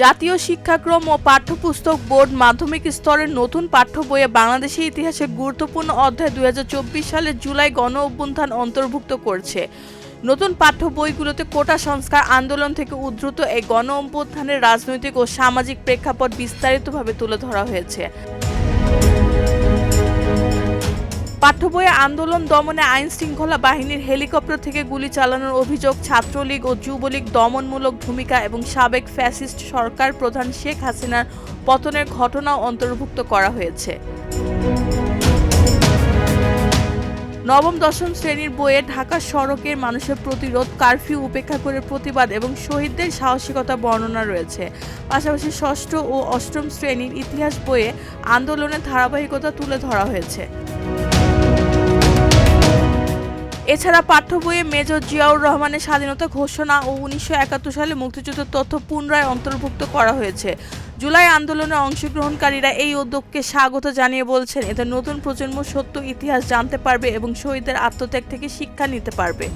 জাতীয় শিক্ষাক্রম ও পাঠ্যপুস্তক বোর্ড মাধ্যমিক স্তরের নতুন পাঠ্য বইয়ে বাংলাদেশের ইতিহাসে গুরুত্বপূর্ণ অধ্যায় ২০২৪ সালের জুলাই গণ অভ্যুত্থান অন্তর্ভুক্ত করছে। নতুন পাঠ্য বইগুলোতে কোটা সংস্কার আন্দোলন থেকে উদ্ভূত এই গণ অভ্যুত্থানের রাজনৈতিক ও সামাজিক প্রেক্ষাপট বিস্তারিতভাবে তুলে ধরা হয়েছে। পাঠ্য বইয়ে আন্দোলন দমনে আইন শৃঙ্খলা বাহিনীর হেলিকপ্টার থেকে গুলি চালানোর অভিযোগ, ছাত্রলীগ ও যুবলীগ দমনমূলক ভূমিকা এবং সাবেক ফ্যাসিস্ট সরকার প্রধান শেখ হাসিনার পতনের ঘটনাও অন্তর্ভুক্ত করা হয়েছে। নবম-দশম শ্রেণীর বইয়ে ঢাকার সড়কের মানুষের প্রতিরোধ, কারফিউ উপেক্ষা করে প্রতিবাদ এবং শহীদদের সাহসিকতা বর্ণনা রয়েছে। পাশাপাশি ষষ্ঠ ও অষ্টম শ্রেণীর ইতিহাস বইয়ে আন্দোলনের ধারাবাহিকতা তুলে ধরা হয়েছে। এছাড়া পাঠ্য বইয়ে মেজর জিয়াউর রহমানের স্বাধীনতা ঘোষণা ও ১৯৭১ সালে মুক্তিযুদ্ধের তথ্য পুনরায় অন্তর্ভুক্ত করা হয়েছে। জুলাই আন্দোলনে অংশগ্রহণকারীরা এই উদ্যোগকে স্বাগত জানিয়ে বলছেন, এতে নতুন প্রজন্ম সত্য ইতিহাস জানতে পারবে এবং শহীদদের আত্মত্যাগ থেকে শিক্ষা নিতে পারবে।